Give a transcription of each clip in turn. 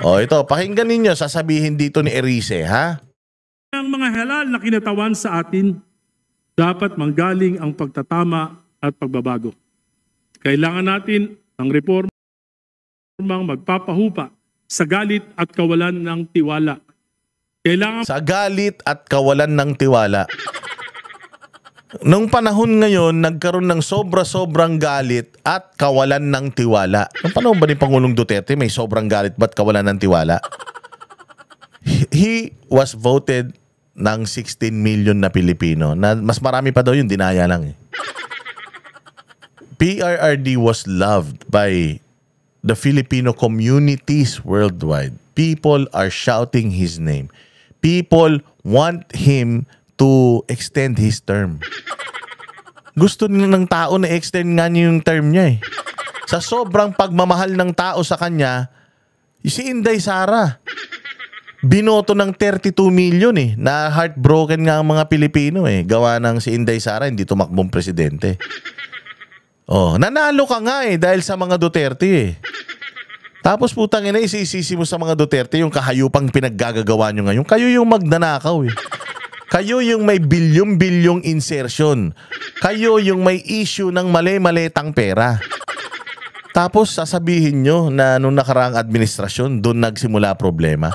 O ito, pakinggan ninyo, sasabihin dito ni Erice, ha? Ang mga halal na kinatawan sa atin, dapat manggaling ang pagtatama at pagbabago. Kailangan natin ng reformang magpapahupa sa galit at kawalan ng tiwala. Kailangan Sa galit at kawalan ng tiwala. Nung panahon ngayon, nagkaroon ng sobra-sobrang galit at kawalan ng tiwala. Nung panahon ba ni Pangulong Duterte, may sobrang galit ba't kawalan ng tiwala? He was voted ng 16 million na Pilipino. Na mas marami pa daw yun, dinaya lang eh. PRRD was loved by the Filipino communities worldwide. People are shouting his name. People want him to extend his term. Gusto ng tao na extend nga niya yung term niya eh. Sa sobrang pagmamahal ng tao sa kanya, si Inday Sara, binoto ng 32 million eh. Na heartbroken nga ang mga Pilipino eh. Gawa ng si Inday Sara, hindi tumakbong presidente. Oh, nanalo ka nga eh dahil sa mga Duterte eh. Tapos putang ina, isisisi mo sa mga Duterte yung kahayupang pinaggagawa nyo ngayon. Kayo yung magnanakaw eh. Kayo yung may bilyong-bilyong insertion. Kayo yung may issue ng mali-malitang pera. Tapos sasabihin nyo na nung nakaraang administrasyon, doon nagsimula problema.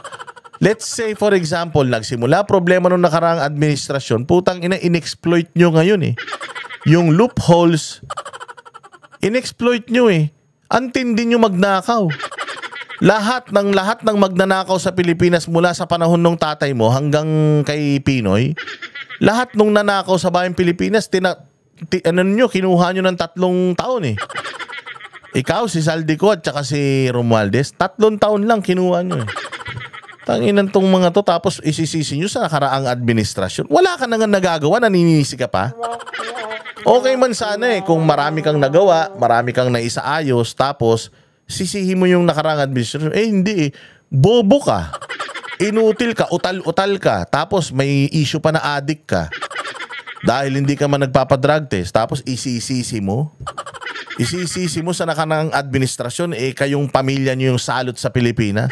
Let's say for example, nagsimula problema nung nakaraang administrasyon, putang ina, inexploit nyo ngayon eh. Yung loopholes, inexploit nyo eh. Antindi nyo magnakaw. Lahat ng magnanakaw sa Pilipinas mula sa panahon ng tatay mo hanggang kay Pinoy, lahat nung nanakaw sa bayang Pilipinas, kinuha nyo ng 3 taon eh. Ikaw, si Saldico at saka si Romualdez, 3 taon lang kinuha nyo eh. Tanginan tong mga to, tapos isisisi nyo sa nakaraang administrasyon. Wala ka na nga nagagawa, naninisi ka pa. Okay man sana eh, kung marami kang nagawa, marami kang naisaayos, tapos sisihin mo yung nakaraang administrasyon. Eh hindi eh, bobo ka. Inutil ka, utal-utal ka, tapos may issue pa na addict ka. Dahil hindi ka man nagpapadrug test, tapos isisisi mo. Isisisi mo sa nakaraang administrasyon, eh kayong pamilya nyo yung salot sa Pilipinas.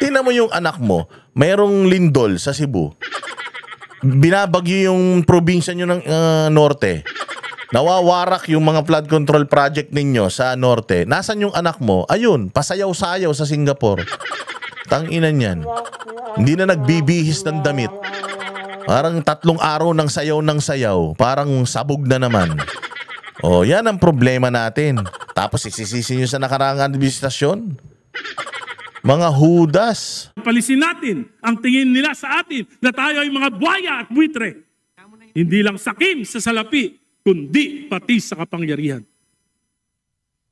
Tingnan mo yung anak mo, mayroong lindol sa Cebu. Binabagyo yung probinsya nyo ng norte. Nawawarak yung mga flood control project ninyo sa norte. Nasaan yung anak mo? Ayun, pasayaw-sayaw sa Singapore. Tanginan yan. Hindi na nagbibihis ng damit. Parang 3 araw ng sayaw. Parang sabog na naman. O, yan ang problema natin. Tapos isisisi nyo sa nakaraang administrasyon. Mga hudas. palisin natin ang tingin nila sa atin na tayo ay mga buhaya at buitre. Hindi lang sakim sa salapi, kundi pati sa kapangyarihan.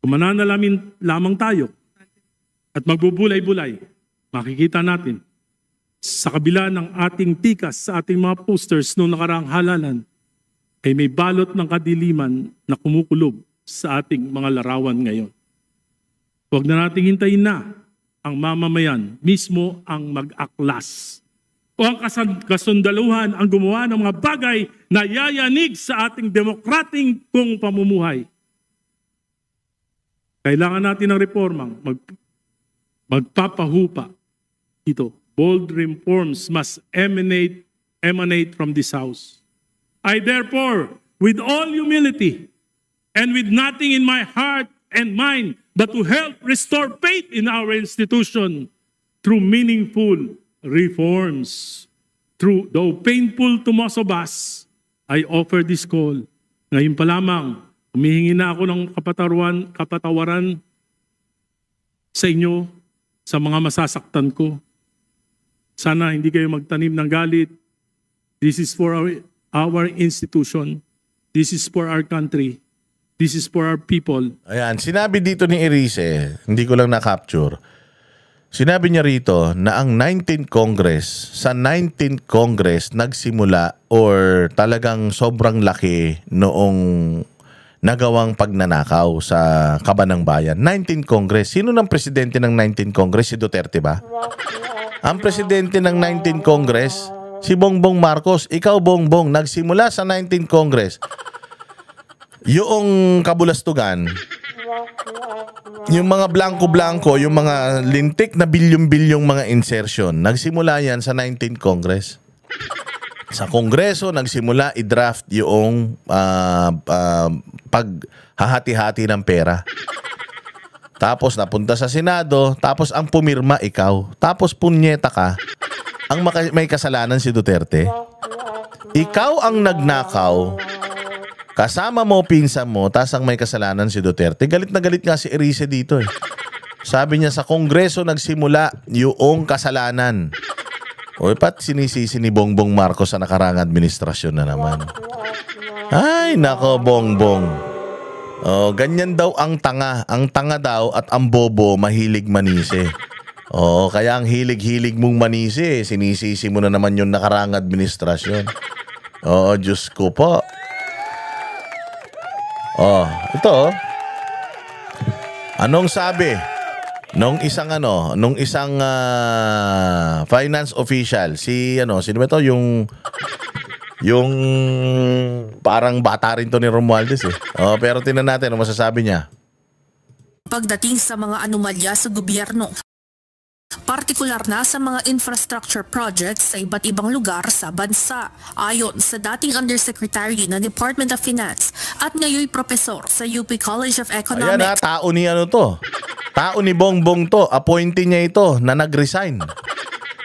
Kung mananalamin lamang tayo at magbubulay-bulay, makikita natin sa kabila ng ating tikas sa ating mga posters noong nakaraang halalan, ay may balot ng kadiliman na kumukulob sa ating mga larawan ngayon. Huwag na nating hintayin na ang mamamayan mismo ang mag-aklas o ang kasundaluhan ang gumawa ng mga bagay na yayanig sa ating demokrating kung pamumuhay. Kailangan natin ng reformang magpapahupa ito. Bold reforms must emanate from this house. I therefore, with all humility and with nothing in my heart and mind but to help restore faith in our institution through meaningful reforms, though painful to most of us, I offer this call. Ngayon pa lamang, humihingi na ako ng kapatawaran sa inyo, sa mga masasaktan ko. Sana hindi kayo magtanim ng galit. This is for our institution. This is for our country. This is for our people. Ayan, sinabi dito ni Erice, hindi ko lang na-capture. Sinabi niya rito na ang 19th Congress, sa 19th Congress nagsimula or talagang sobrang laki noong nagawang pagnanakaw sa Kabanang Bayan. 19th Congress. Sino ng presidente ng 19th Congress? Si Duterte ba? Ang presidente ng 19th Congress, si Bongbong Marcos. Ikaw, Bongbong, nagsimula sa 19th Congress. Yung kabulastugan, yung mga blanco-blanco, yung mga lintik na bilyong-bilyong mga insertion, nagsimula yan sa 19th Congress. Sa Kongreso, nagsimula i-draft yung paghahati-hati ng pera. Tapos napunta sa Senado, tapos ang pumirma ikaw. Tapos punyeta ka, ang may kasalanan si Duterte. Ikaw ang nagnakaw, kasama mo, pinsan mo, tas ang may kasalanan si Duterte. Galit na galit nga si Erice dito eh. Sabi niya sa Kongreso nagsimula yung kasalanan. O pat sinisisi ni Bongbong Marcos sa nakarang administrasyon na naman. Ay, nako Bongbong. Oh, ganyan daw ang tanga. Ang tanga daw at ang bobo mahilig manisi. Oh, kaya ang hilig-hilig mong manisi, sinisisi mo na naman yung nakarang administrasyon. Oh, Diyos ko po. Oh, ito. Anong sabi nung isang finance official, sino ba ito? Yung parang bata rin to ni Romualdez eh. Oh, pero tingnan natin ano masasabi niya. Pagdating sa mga anomalya sa gobyerno, partikular na sa mga infrastructure projects sa iba't ibang lugar sa bansa. Ayon sa dating Undersecretary ng Department of Finance at ngayon profesor sa UP College of Economics. Ayan tao ni to. Tao ni Bongbong to. Appointee niya ito na nag-resign.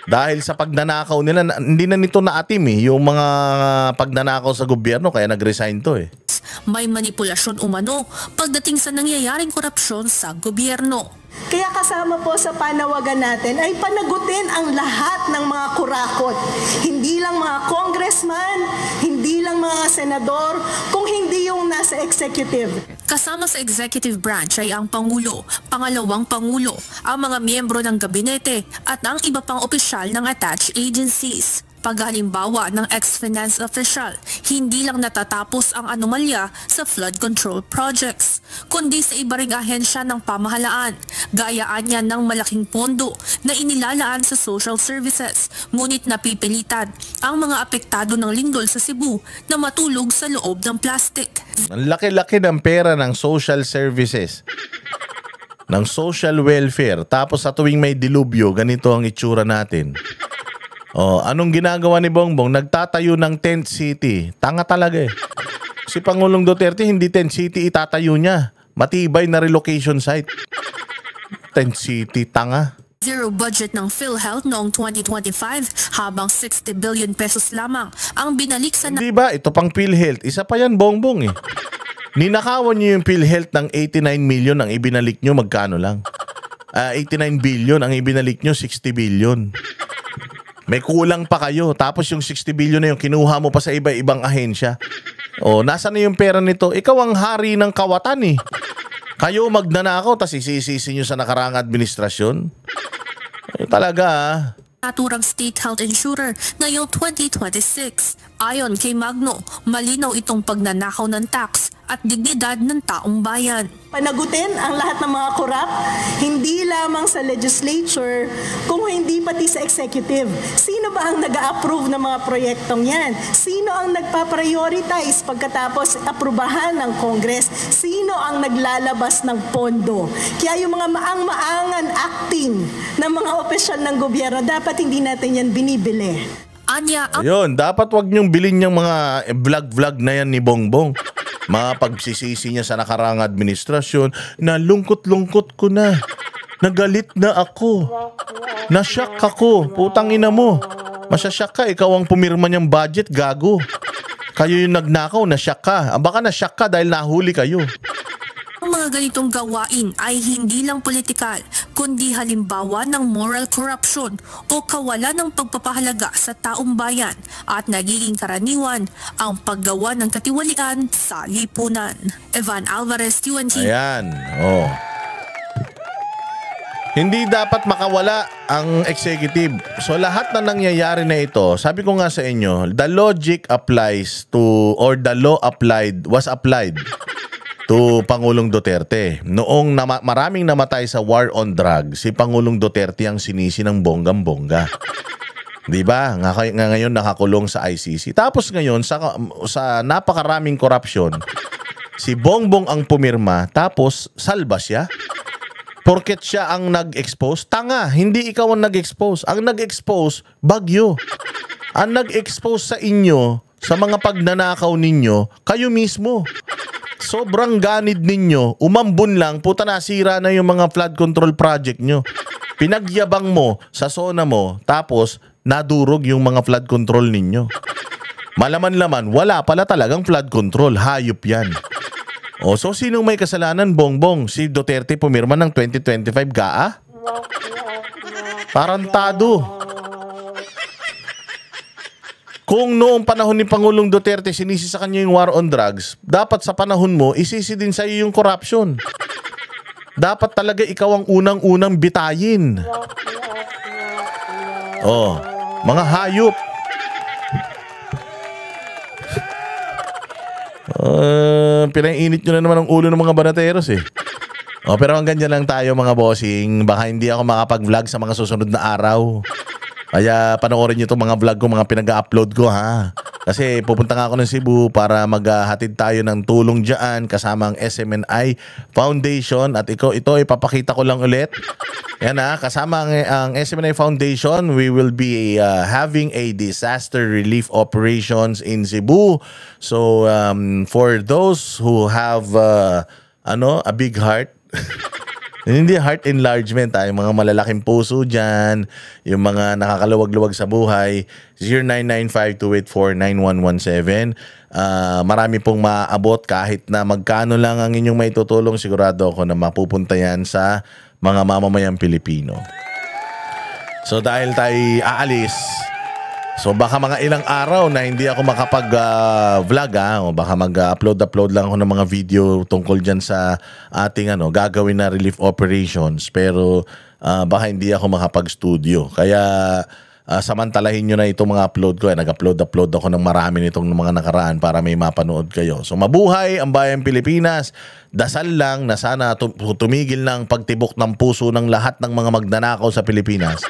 Dahil sa pagnanakaw nila, hindi na nito naatim yung mga pagnanakaw sa gobyerno, kaya nag-resign to eh. May manipulasyon umano pagdating sa nangyayaring korupsyon sa gobyerno. Kaya kasama po sa panawagan natin ay panagutin ang lahat ng mga kurakot. Hindi lang mga congressman, hindi lang mga senador, kung hindi yung nasa executive. Kasama sa executive branch ay ang Pangulo, Pangalawang Pangulo, ang mga miyembro ng gabinete at ang iba pang opisyal ng attached agencies. Paghalimbawa ng ex-finance official, hindi lang natatapos ang anomalya sa flood control projects, kundi sa iba ring ahensya ng pamahalaan. Gayaan niya ng malaking pondo na inilalaan sa social services, ngunit napipilitan ang mga apektado ng lindol sa Cebu na matulog sa loob ng plastic. Ang laki-laki ng pera ng social services, ng social welfare, tapos sa tuwing may dilubyo, ganito ang itsura natin. Oh, anong ginagawa ni Bongbong? Nagtatayo ng tent city. Tanga talaga eh. Si Pangulong Duterte, hindi tent city itatayo niya. Matibay na relocation site. Tent city, tanga. Zero budget ng PhilHealth noong 2025 habang 60 billion pesos lamang ang binalik sa... Hindi ba? Ito pang PhilHealth. Isa pa yan, Bongbong eh. Ninakawan niyo yung PhilHealth ng 89 million, ang ibinalik niyo magkano lang? 89 billion, ang ibinalik niyo 60 billion. May kulang pa kayo. Tapos yung 60 billion na yung kinuha mo pa sa iba-ibang ahensya. O, nasa na yung pera nito? Ikaw ang hari ng kawatan eh. Kayo magnanakaw, tas isisisi nyo sa nakarang administrasyon. Talaga ah. Naturang state health insurer ngayong 2026. Ayon kay Magno, malinaw itong pagnanakaw ng tax at dignidad ng taong bayan. Panagutin ang lahat ng mga korap, hindi lamang sa legislature, kung hindi pati sa executive. Sino ba ang nag-a-approve ng mga proyektong yan? Sino ang nagpa-prioritize pagkatapos aprubahan ng Congress? Sino ang naglalabas ng pondo? Kaya yung mga maang-maangan acting ng mga opisyal ng gobyerno, dapat hindi natin yan binibili. Anya, Ayun, dapat wag niyong bilhin yung mga vlog-vlog na yan ni Bongbong. Mga pagsisisi niya sa nakarang administrasyon na lungkot-lungkot ko na. Nagalit na ako. Nasyak ako. Putang ina mo. Masasyak ka. Ikaw ang pumirma niyang budget, gago. Kayo yung nagnakaw, nasyak ka. Baka nasyak ka dahil nahuli kayo. ang mga ganitong gawain ay hindi lang politikal, kundi halimbawa ng moral corruption o kawalan ng pagpapahalaga sa taong bayan at nagiging karaniwan ang paggawa ng katiwalian sa lipunan. Evan Alvarez, UNT. Ayan, oh. Hindi dapat makawala ang executive. So lahat na nangyayari na ito, sabi ko nga sa inyo, the logic applies to, or the law was applied to Pangulong Duterte. Noong maraming namatay sa war on drugs, si Pangulong Duterte ang sinisi ng bonggang-bongga. Diba? Ngayon nakakulong sa ICC. Tapos ngayon, sa napakaraming korupsyon, si Bongbong ang pumirma, tapos salba siya. porket siya ang nag-expose, tanga, hindi ikaw ang nag-expose. Ang nag-expose, bagyo. Ang nag-expose sa inyo, sa mga pagnanakaw ninyo, kayo mismo. Sobrang ganid ninyo, umambon lang, puta nasira na yung mga flood control project nyo. Pinagyabang mo sa zona mo, tapos nadurog yung mga flood control ninyo. Malaman-laman, wala pala talagang flood control, hayop yan. O, so sinong may kasalanan, Bongbong? Si Duterte pumirma ng 2025 GAA? Tarantado. Kung noong panahon ni Pangulong Duterte sinisi sa kanya yung war on drugs, dapat sa panahon mo, isisi din sa iyo yung corruption. Dapat talaga ikaw ang unang-unang bitayin. Oh, mga hayop. Pinainit nyo na naman ang ulo ng mga banateros eh. Oh, pero hanggang dyan lang tayo mga bossing. Baka hindi ako makapag-vlog sa mga susunod na araw. Kaya panoorin nyo itong mga vlog ko, mga pinag-upload ko ha. Kasi pupunta nga ako ng Cebu para maghatid tayo ng tulong dyan kasama ang SMNI Foundation. At ito ipapakita ko lang ulit. Yan ha, kasama ang SMNI Foundation, we will be having a disaster relief operations in Cebu. So for those who have a big heart, hindi heart enlargement yung mga malalaking puso dyan, yung mga nakakaluwag-luwag sa buhay, 0995-284-9117. Marami pong maaabot kahit na magkano lang ang inyong maitutulong, sigurado ako na mapupunta yan sa mga mamamayang Pilipino. So dahil tayo aalis, so baka mga ilang araw na hindi ako makapag-vlog o baka mag-upload lang ako ng mga video tungkol dyan sa ating gagawin na relief operations, pero baka hindi ako makapag-studio. Kaya samantalahin nyo na itong mga upload ko. Nag-upload ako ng marami nitong mga nakaraan para may mapanood kayo. So mabuhay ang bayang Pilipinas. Dasal lang na sana tumigil ng pagtibok ng puso ng lahat ng mga magnanakaw sa Pilipinas.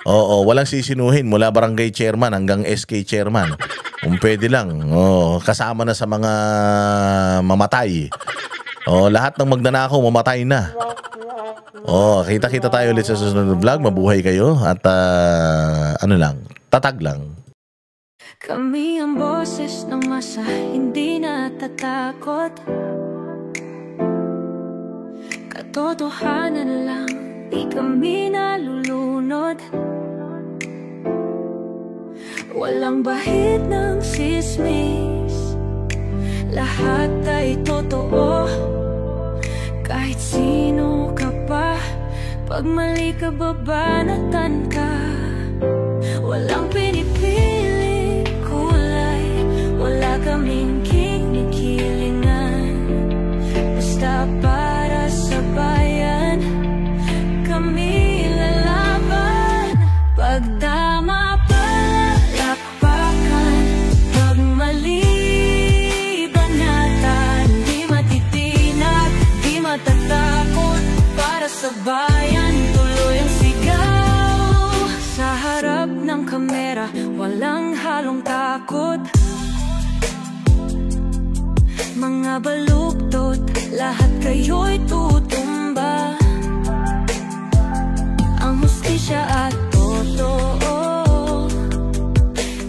Oo, walang sisinuhin mula barangay chairman hanggang SK chairman. Kung pwede lang, kasama na sa mga mamatay. Lahat ng magnanakaw mamatay na. Kita-kita tayo ulit sa susunod na vlog. Mabuhay kayo at tatag lang. Kami ang boses ng masa, hindi natatakot. Katotohanan lang, di kami nalulunod. Walang bahid ng sismis, lahat ay totoo. Kahit sino ka pa, pag mali ka babanatan ka. Walang pinipiling kulay, wala kaming kinikilingan. Basta para sa bayan, kami lalaban. Pagtama palakpakan, pag mali banatan. Di matitinag, di matatakot, para sa bayan tuloy ang sigaw. Sa harap ng kamera, walang halong takot. Mga baluktot, lahat kayo'y tutumba. Ang hustisya at totoo,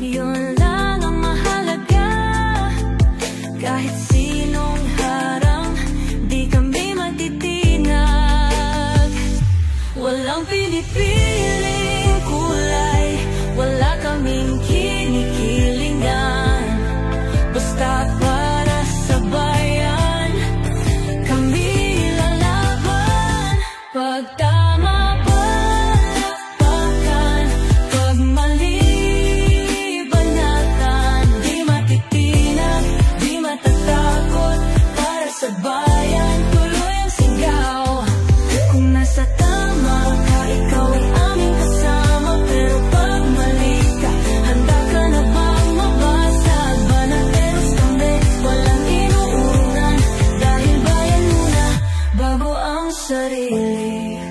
yun lang ang mahalaga. Kahit sinong harang, di kami matitinag. Walang pinipiling kulay, wala kaming kinikilingan. Basta para sa bayan, kami lalaban. Pagtama palakpakan, pag mali banatan. Di matitinag, di matatakot, para sa bayan tuloy ang sigaw. Kung nasa tama ka, ikaw ay aming kasama. Pero pag mali ka, handa ka na bang mabasag? Banateros kami, walang inuunan. Dahil bayan muna, bago ang sarili.